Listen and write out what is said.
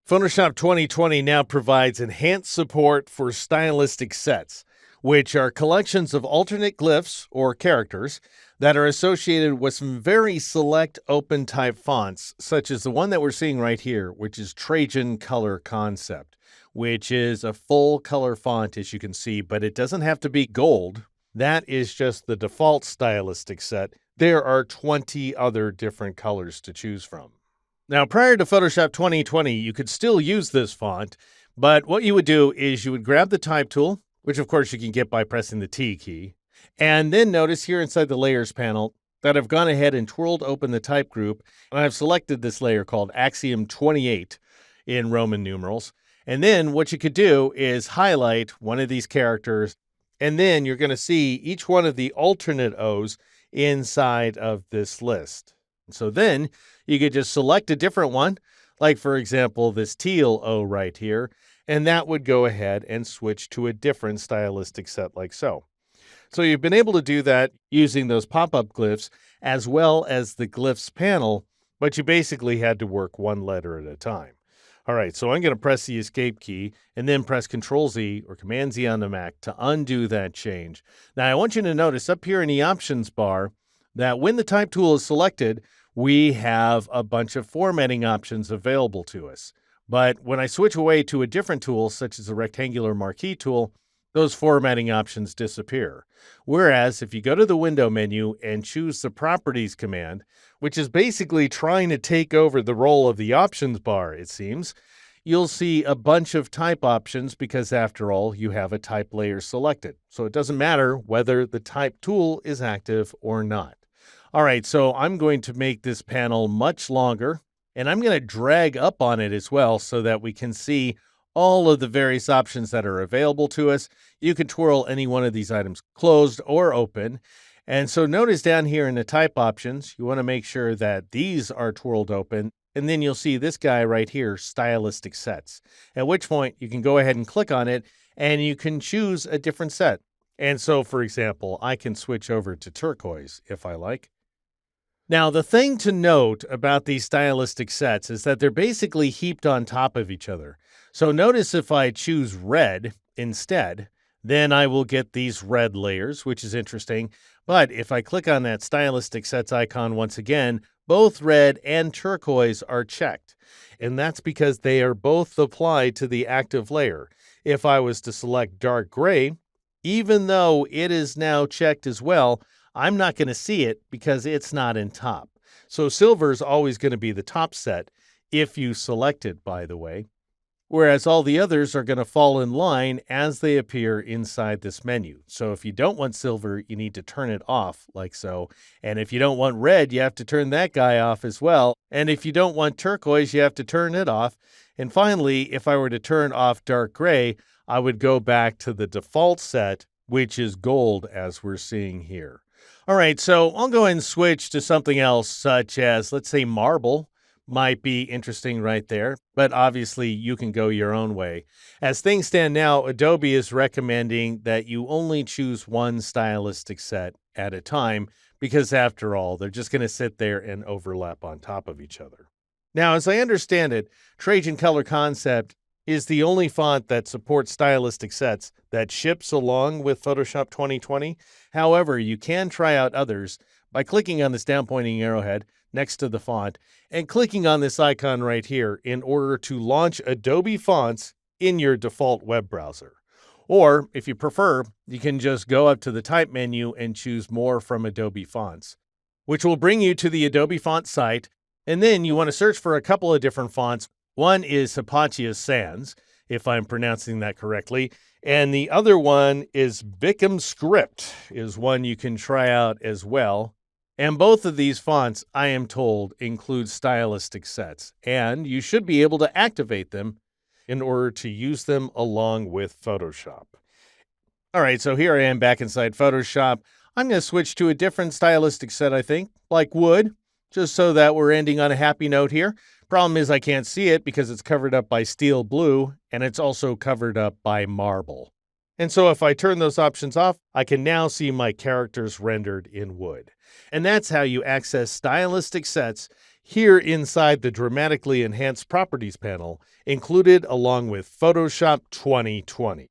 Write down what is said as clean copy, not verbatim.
Photoshop 2020 now provides enhanced support for stylistic sets, which are collections of alternate glyphs or characters that are associated with some very select open type fonts, such as the one that we're seeing right here, which is Trajan Color Concept, which is a full color font, as you can see, but it doesn't have to be gold. That is just the default stylistic set. There are 20 other different colors to choose from. Now, prior to Photoshop 2020, you could still use this font, but what you would do is you would grab the type tool, which of course you can get by pressing the T key, and then notice here inside the layers panel that I've gone ahead and twirled open the type group, and I've selected this layer called Axiom 28 in Roman numerals. And then what you could do is highlight one of these characters, and then you're going to see each one of the alternate O's inside of this list. So then you could just select a different one, like for example, this teal O right here, and that would go ahead and switch to a different stylistic set like so. So you've been able to do that using those pop-up glyphs as well as the glyphs panel, but you basically had to work one letter at a time. All right, so I'm going to press the Escape key and then press Control-Z or Command-Z on the Mac to undo that change. Now, I want you to notice up here in the options bar that when the type tool is selected, we have a bunch of formatting options available to us. But when I switch away to a different tool, such as the rectangular marquee tool, those formatting options disappear. Whereas if you go to the window menu and choose the properties command, which is basically trying to take over the role of the options bar, it seems, you'll see a bunch of type options because after all, you have a type layer selected. So it doesn't matter whether the type tool is active or not. All right, so I'm going to make this panel much longer, and I'm going to drag up on it as well so that we can see all of the various options that are available to us. You can twirl any one of these items closed or open. And so notice down here in the type options, you want to make sure that these are twirled open. And then you'll see this guy right here, stylistic sets, at which point you can go ahead and click on it and you can choose a different set. And so, for example, I can switch over to turquoise if I like. Now, the thing to note about these stylistic sets is that they're basically heaped on top of each other. So notice if I choose red instead, then I will get these red layers, which is interesting. But if I click on that stylistic sets icon once again, both red and turquoise are checked. And that's because they are both applied to the active layer. If I was to select dark gray, even though it is now checked as well, I'm not going to see it because it's not in top. So silver is always going to be the top set if you select it, by the way, whereas all the others are going to fall in line as they appear inside this menu. So if you don't want silver, you need to turn it off like so. And if you don't want red, you have to turn that guy off as well. And if you don't want turquoise, you have to turn it off. And finally, if I were to turn off dark gray, I would go back to the default set, which is gold as we're seeing here. All right, so I'll go and switch to something else, such as, let's say, marble might be interesting right there, but obviously you can go your own way. As things stand now, Adobe is recommending that you only choose one stylistic set at a time because, after all, they're just going to sit there and overlap on top of each other. Now, as I understand it, Trajan Color Concept is the only font that supports stylistic sets that ships along with Photoshop 2020. However, you can try out others by clicking on this down pointing arrowhead next to the font and clicking on this icon right here in order to launch Adobe Fonts in your default web browser. Or, if you prefer, you can just go up to the type menu and choose more from Adobe Fonts, which will bring you to the Adobe Fonts site. And then you want to search for a couple of different fonts. One is Hypatia Sans, if I'm pronouncing that correctly, and the other one is Bickham Script, is one you can try out as well. And both of these fonts, I am told, include stylistic sets, and you should be able to activate them in order to use them along with Photoshop. All right, so here I am back inside Photoshop. I'm going to switch to a different stylistic set, I think, like wood, just so that we're ending on a happy note here. Problem is I can't see it because it's covered up by steel blue, and it's also covered up by marble. And so if I turn those options off, I can now see my characters rendered in wood. And that's how you access stylistic sets here inside the Dramatically Enhanced Properties panel, included along with Photoshop 2020.